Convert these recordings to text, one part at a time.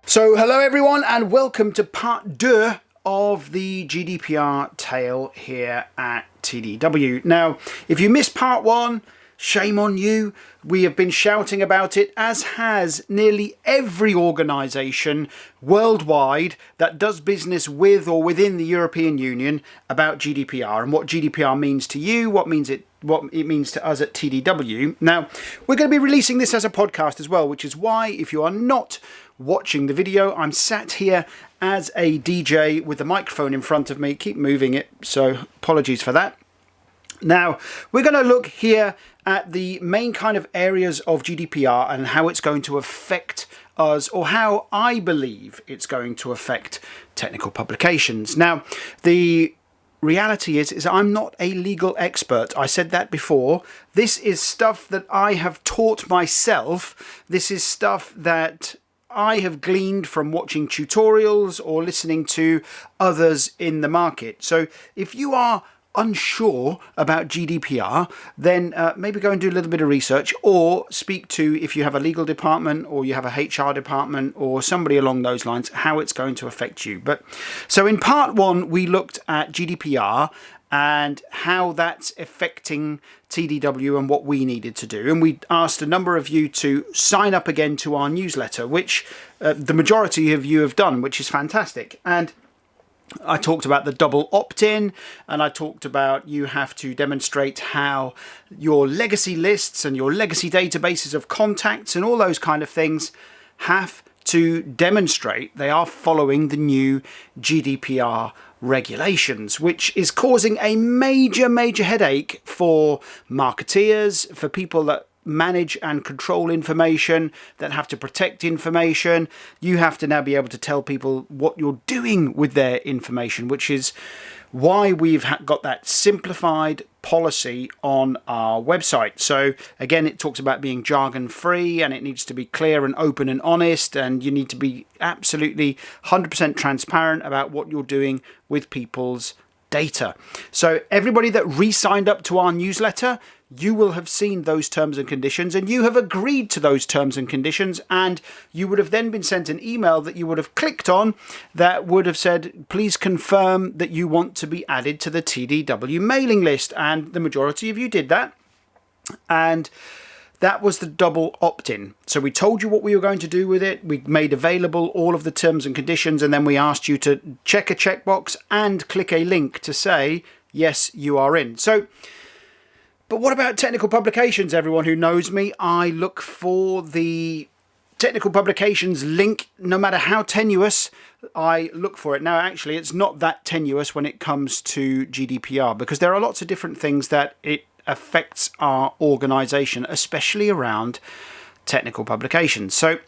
So hello everyone and welcome to part 2 of the GDPR tale here at TDW. Now, if you missed part 1, shame on you. We have been shouting about it, as has nearly every organisation worldwide that does business with or within the European Union about GDPR and what GDPR means to you, what it means to us at TDW. Now, we're going to be releasing this as a podcast as well, which is why, if you are not watching the video, I'm sat here as a DJ with the microphone in front of me. Keep moving it, so apologies for that. Now, we're going to look here at the main kind of areas of GDPR and how it's going to affect us, or how I believe it's going to affect technical publications. Now, the reality is I'm not a legal expert. I said that before. This is stuff that I have taught myself. This is stuff that I have gleaned from watching tutorials or listening to others in the market. So if you are unsure about GDPR, then maybe go and do a little bit of research, or speak to, if you have a legal department or you have a HR department or somebody along those lines, how it's going to affect you. But so in part 1, we looked at GDPR and how that's affecting TDW and what we needed to do. And we asked a number of you to sign up again to our newsletter, which the majority of you have done, which is fantastic. And I talked about the double opt-in, and I talked about you have to demonstrate how your legacy lists and your legacy databases of contacts and all those kind of things have to demonstrate they are following the new GDPR regulations, which is causing a major headache for marketeers, for people that manage and control information, that have to protect information. You have to now be able to tell people what you're doing with their information, which is why we've got that simplified policy on our website. So again, it talks about being jargon free, and it needs to be clear and open and honest, and you need to be absolutely 100% transparent about what you're doing with people's data. So everybody that re-signed up to our newsletter, you will have seen those terms and conditions, and you have agreed to those terms and conditions, and you would have then been sent an email that you would have clicked on that would have said, please confirm that you want to be added to the TDW mailing list. And the majority of you did that, and that was the double opt-in. So we told you what we were going to do with it. We made available all of the terms and conditions, and then we asked you to check a checkbox and click a link to say, yes, you are in. So, but what about technical publications? Everyone who knows me, I look for the technical publications link, no matter how tenuous, I look for it. Now, actually, it's not that tenuous when it comes to GDPR, because there are lots of different things that it affects our organization, especially around technical publications. So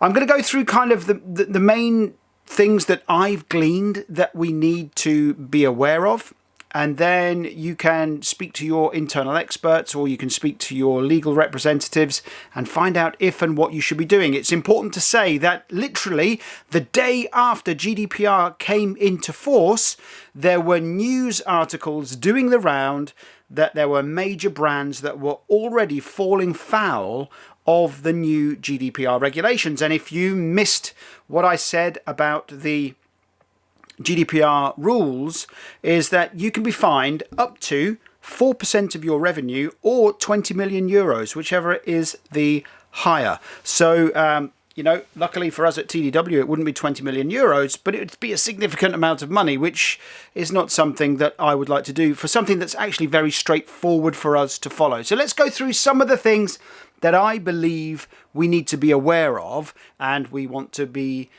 I'm going to go through kind of the main things that I've gleaned that we need to be aware of. And then you can speak to your internal experts, or you can speak to your legal representatives and find out if and what you should be doing. It's important to say that literally the day after GDPR came into force, there were news articles doing the round that there were major brands that were already falling foul of the new GDPR regulations. And if you missed what I said about the GDPR rules, is that you can be fined up to 4% of your revenue or 20 million euros, whichever is the higher. So, luckily for us at TDW, it wouldn't be 20 million euros, but it would be a significant amount of money, which is not something that I would like to do for something that's actually very straightforward for us to follow. So let's go through some of the things that I believe we need to be aware of and we want to be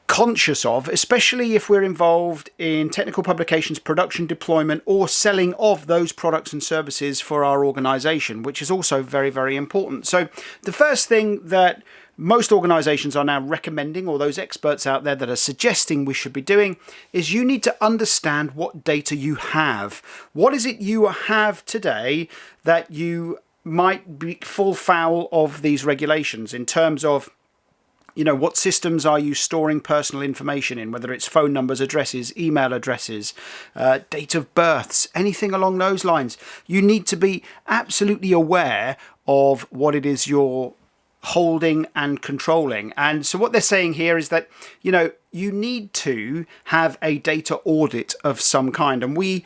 conscious of, especially if we're involved in technical publications, production, deployment, or selling of those products and services for our organization, which is also very important. So the first thing that most organizations are now recommending, or those experts out there that are suggesting we should be doing, is you need to understand what data you have. What is it you have today that you might be fall foul of these regulations in terms of, what systems are you storing personal information in, whether it's phone numbers, addresses, email addresses, date of births, anything along those lines. You need to be absolutely aware of what it is you're holding and controlling. And so what they're saying here is that, you need to have a data audit of some kind. And we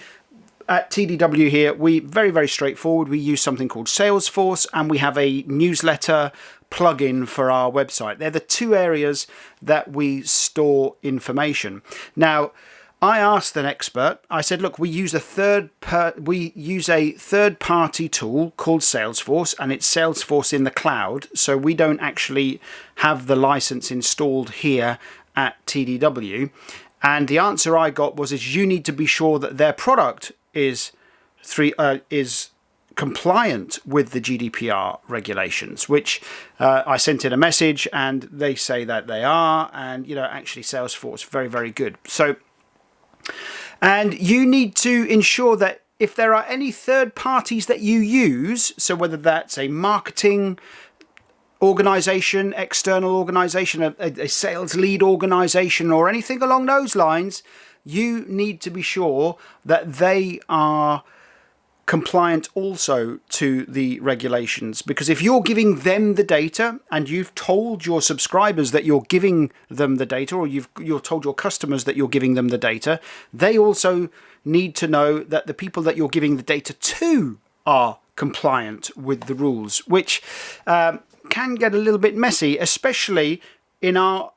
at TDW here, we very, very straightforward. We use something called Salesforce, and we have a newsletter plugin for our website. They're the two areas that we store information. Now, I asked an expert, I said, look, we use a third-party tool called Salesforce, and it's Salesforce in the cloud. So we don't actually have the license installed here at TDW. And the answer I got was you need to be sure that their product is compliant with the GDPR regulations, which I sent in a message and they say that they are. And, actually Salesforce, very, very good. So, and you need to ensure that if there are any third parties that you use, so whether that's a marketing organization, external organization, a sales lead organization, or anything along those lines, you need to be sure that they are compliant also to the regulations. Because if you're giving them the data and you've told your subscribers that you're giving them the data, or you're told your customers that you're giving them the data, they also need to know that the people that you're giving the data to are compliant with the rules, which can get a little bit messy, especially in our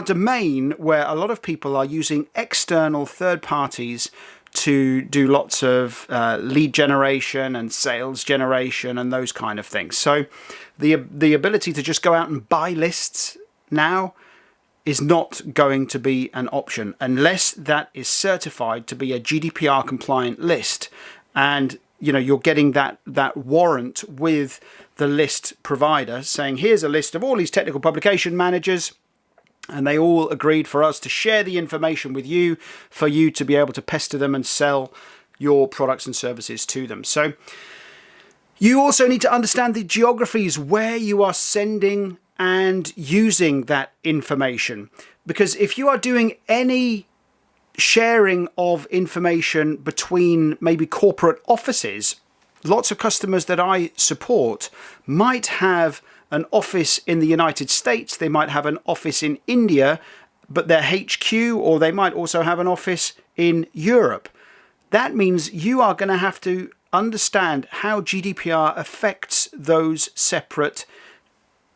domain, where a lot of people are using external third parties to do lots of lead generation and sales generation and those kind of things. So the ability to just go out and buy lists now is not going to be an option unless that is certified to be a GDPR compliant list, and you're getting that warrant with the list provider saying, here's a list of all these technical publication managers, and they all agreed for us to share the information with you for you to be able to pester them and sell your products and services to them. So you also need to understand the geographies where you are sending and using that information, because if you are doing any sharing of information between maybe corporate offices, lots of customers that I support might have an office in the United States, they might have an office in India, but their HQ, or they might also have an office in Europe. That means you are going to have to understand how GDPR affects those separate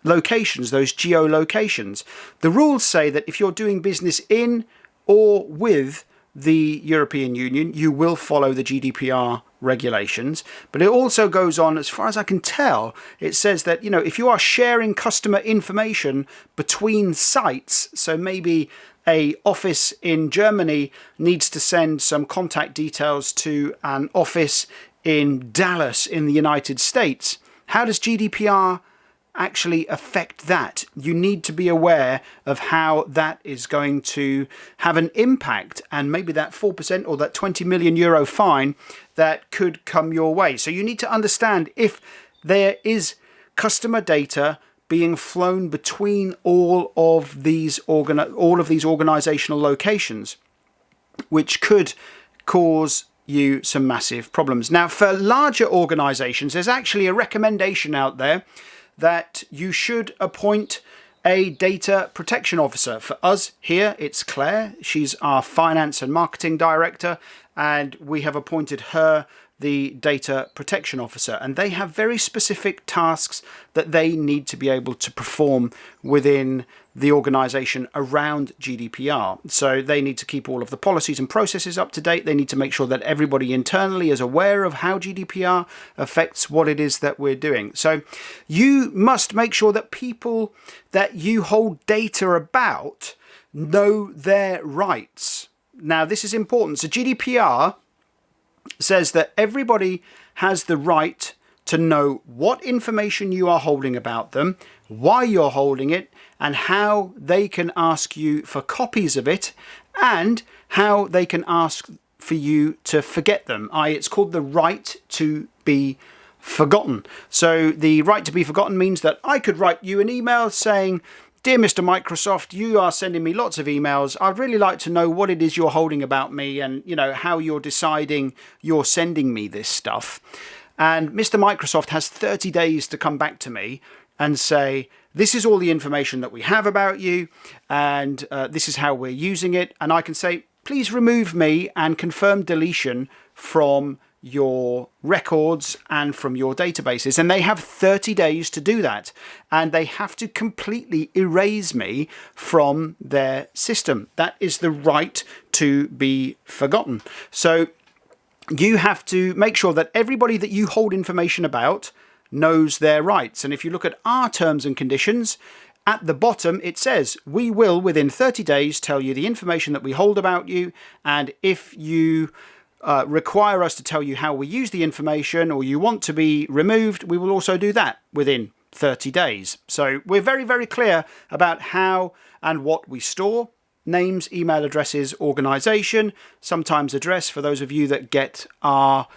locations, those geolocations. The rules say that if you're doing business in or with the European Union, you will follow the GDPR regulations. But it also goes on, as far as I can tell, it says that, if you are sharing customer information between sites, so maybe a office in Germany needs to send some contact details to an office in Dallas in the United States, how does GDPR actually affect that? You need to be aware of how that is going to have an impact, and maybe that 4% or that 20 million euro fine that could come your way. So you need to understand if there is customer data being flown between all of these organizational locations, which could cause you some massive problems. Now, for larger organizations, there's actually a recommendation out there that you should appoint a data protection officer. For us here, it's Claire. She's our finance and marketing director, and we have appointed her the data protection officer. And they have very specific tasks that they need to be able to perform within the organization around GDPR. So they need to keep all of the policies and processes up to date. They need to make sure that everybody internally is aware of how GDPR affects what it is that we're doing. So you must make sure that people that you hold data about know their rights. Now, this is important. So GDPR says that everybody has the right to know what information you are holding about them, why you're holding it, and how they can ask you for copies of it, and how they can ask for you to forget them. It's called the right to be forgotten. So the right to be forgotten means that I could write you an email saying, "Dear Mr. Microsoft, you are sending me lots of emails. I'd really like to know what it is you're holding about me, and how you're deciding you're sending me this stuff." And Mr. Microsoft has 30 days to come back to me, and say, this is all the information that we have about you, and this is how we're using it. And I can say, please remove me and confirm deletion from your records and from your databases. And they have 30 days to do that. And they have to completely erase me from their system. That is the right to be forgotten. So you have to make sure that everybody that you hold information about knows their rights. And if you look at our terms and conditions, at the bottom it says, we will within 30 days tell you the information that we hold about you, and if you require us to tell you how we use the information, or you want to be removed, we will also do that within 30 days. So we're very, very clear about how and what we store. Names, email addresses, organisation, sometimes address for those of you that get our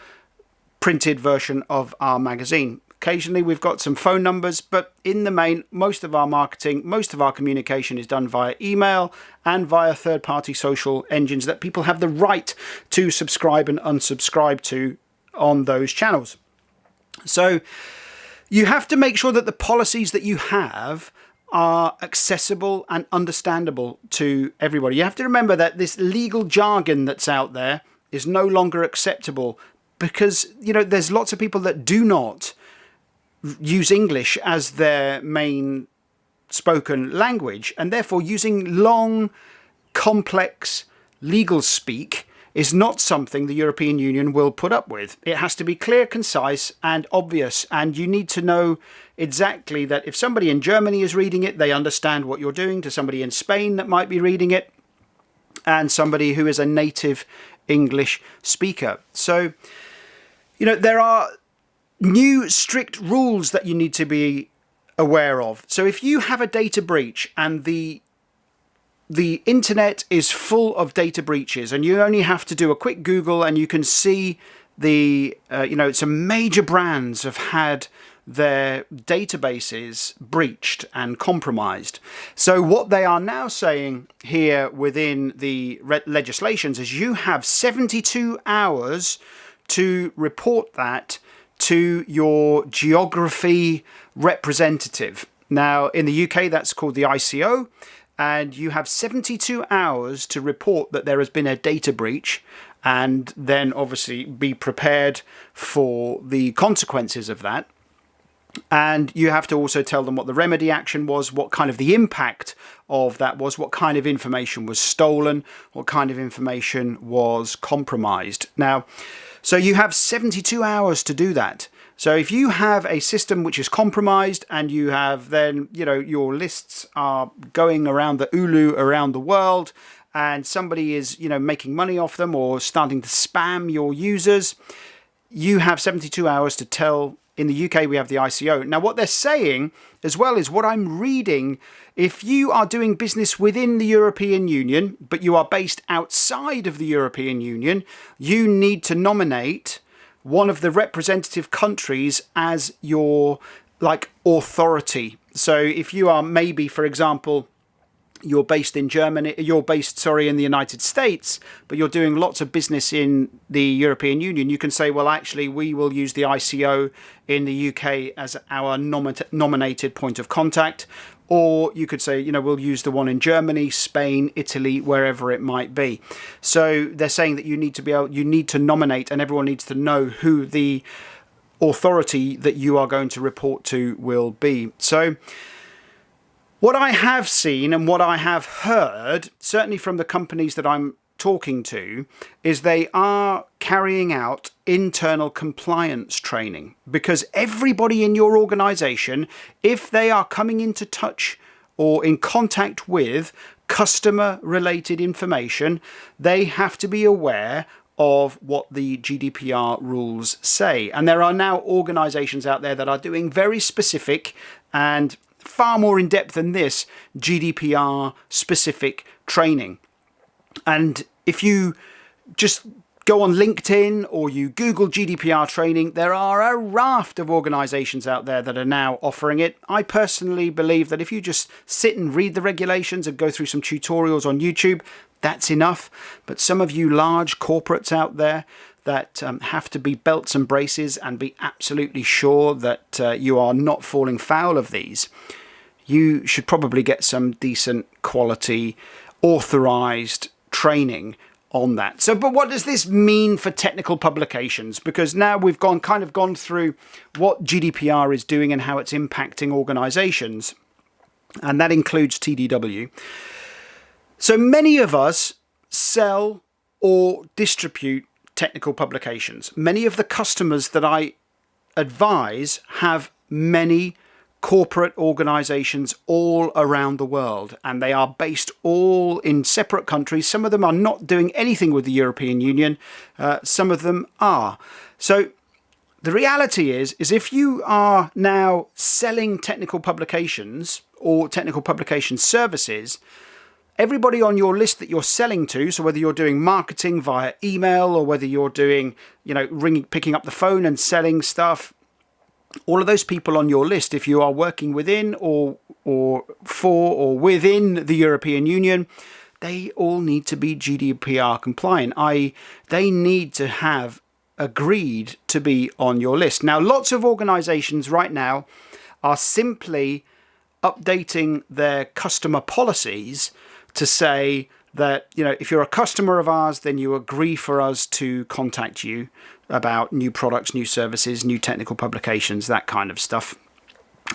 printed version of our magazine. Occasionally we've got some phone numbers, but in the main, most of our marketing, most of our communication is done via email and via third-party social engines that people have the right to subscribe and unsubscribe to on those channels. So you have to make sure that the policies that you have are accessible and understandable to everybody. You have to remember that this legal jargon that's out there is no longer acceptable because, you know, there's lots of people that do not use English as their main spoken language, and therefore using long, complex legal speak is not something the European Union will put up with. It has to be clear, concise and obvious, and you need to know exactly that if somebody in Germany is reading it, they understand what you're doing, to somebody in Spain that might be reading it, and somebody who is a native English speaker. So, you know, there are new strict rules that you need to be aware of. So if you have a data breach and the internet is full of data breaches, and you only have to do a quick Google and you can see the, some major brands have had their databases breached and compromised. So what they are now saying here within the legislations is you have 72 hours to report that to your geography representative. Now, in the UK, that's called the ICO, and you have 72 hours to report that there has been a data breach, and then obviously be prepared for the consequences of that. And you have to also tell them what the remedy action was, what kind of the impact of that was, what kind of information was stolen, what kind of information was compromised. Now, so you have 72 hours to do that. So if you have a system which is compromised and you have then, your lists are going around the Ulu around the world, and somebody is, making money off them or starting to spam your users, you have 72 hours to tell. In the UK, we have the ICO. Now, what they're saying as well is what I'm reading. If you are doing business within the European Union, but you are based outside of the European Union, you need to nominate one of the representative countries as your authority. So if you are maybe, for example, you're based in Germany, in the United States, but you're doing lots of business in the European Union, you can say, well, actually, we will use the ICO in the UK as our nominated point of contact. Or you could say, we'll use the one in Germany, Spain, Italy, wherever it might be. So they're saying that you need to nominate, and everyone needs to know who the authority that you are going to report to will be. So what I have seen and what I have heard, certainly from the companies that I'm talking to, is they are carrying out internal compliance training, because everybody in your organization, if they are coming into touch or in contact with customer related information, they have to be aware of what the GDPR rules say. And there are now organizations out there that are doing very specific and far more in depth than this GDPR specific training. And if you just go on LinkedIn or you Google GDPR training, there are a raft of organizations out there that are now offering it. I personally believe that if you just sit and read the regulations and go through some tutorials on YouTube, that's enough. But some of you large corporates out there that have to be belts and braces and be absolutely sure that you are not falling foul of these, you should probably get some decent quality authorized training on that. So, but what does this mean for technical publications? Because now we've gone through what GDPR is doing and how it's impacting organizations, and that includes TDW. So many of us sell or distribute technical publications. Many of the customers that I advise have many corporate organizations all around the world, and they are based all in separate countries. Some of them are not doing anything with the European Union. Some of them are. So the reality is if you are now selling technical publications or technical publication services, everybody on your list that you're selling to, so whether you're doing marketing via email or whether you're doing, picking up the phone and selling stuff, all of those people on your list, if you are working within or for or within the European Union, they all need to be GDPR compliant, i.e. they need to have agreed to be on your list. Now, lots of organizations right now are simply updating their customer policies to say that, if you're a customer of ours, then you agree for us to contact you about new products, new services, new technical publications, that kind of stuff.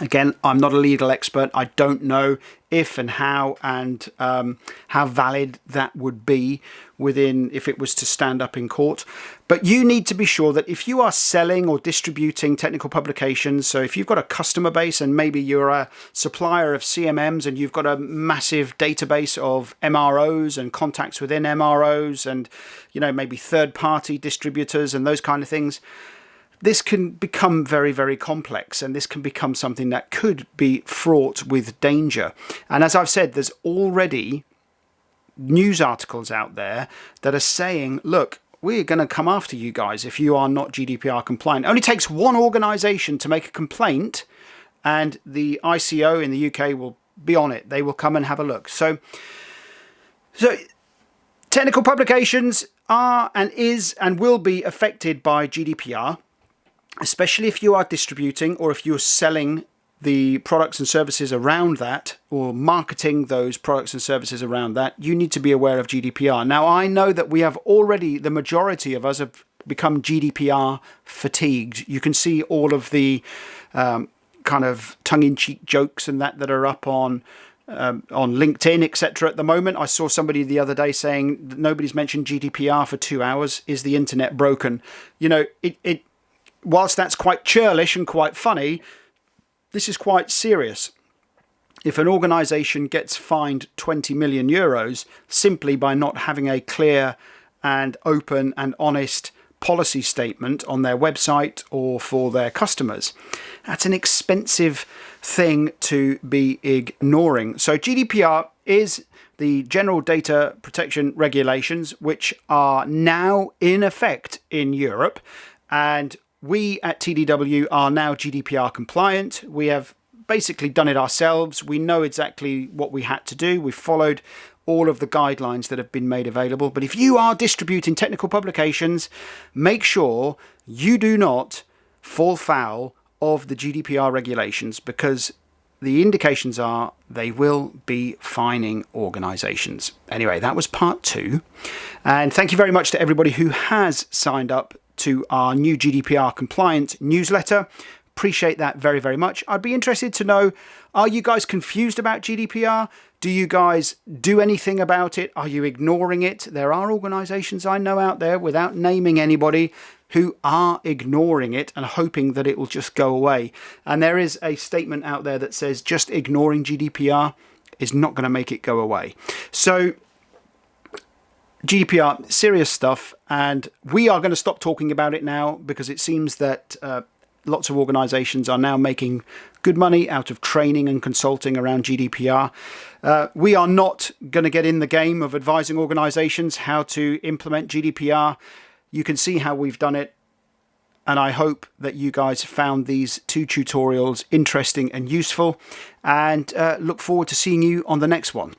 Again, I'm not a legal expert. I don't know if and how valid that would be if it was to stand up in court. But you need to be sure that if you are selling or distributing technical publications, so if you've got a customer base and maybe you're a supplier of CMMs and you've got a massive database of MROs and contacts within MROs and, maybe third-party distributors and those kind of things, this can become very, very complex, and this can become something that could be fraught with danger. And as I've said, there's already news articles out there that are saying, look, we're going to come after you guys if you are not GDPR compliant. It only takes one organization to make a complaint, and the ICO in the UK will be on it. They will come and have a look. So technical publications are and will be affected by GDPR. Especially if you are distributing or if you're selling the products and services around that or marketing those products and services around that, you need to be aware of GDPR. Now, I know that we have already, the majority of us have become GDPR fatigued. You can see all of the kind of tongue-in-cheek jokes and that are up on LinkedIn, etc. at the moment. I saw somebody the other day saying that nobody's mentioned GDPR for 2 hours. Is the internet broken? Whilst that's quite churlish and quite funny, this is quite serious. If an organisation gets fined 20 million euros simply by not having a clear and open and honest policy statement on their website or for their customers, that's an expensive thing to be ignoring. So GDPR is the General Data Protection Regulations, which are now in effect in Europe, and we at TDW are now GDPR compliant. We have basically done it ourselves. We know exactly what we had to do. We've followed all of the guidelines that have been made available. But if you are distributing technical publications, make sure you do not fall foul of the GDPR regulations, because the indications are they will be fining organizations. Anyway, that was part 2. And thank you very much to everybody who has signed up to our new GDPR compliant newsletter. Appreciate that very, very much. I'd be interested to know, are you guys confused about GDPR? Do you guys do anything about it? Are you ignoring it? There are organizations I know out there, without naming anybody, who are ignoring it and hoping that it will just go away. And there is a statement out there that says just ignoring GDPR is not going to make it go away. So GDPR, serious stuff, and we are going to stop talking about it now because it seems that lots of organizations are now making good money out of training and consulting around GDPR. We are not going to get in the game of advising organizations how to implement GDPR. You can see how we've done it, and I hope that you guys found these 2 tutorials interesting and useful, and look forward to seeing you on the next one.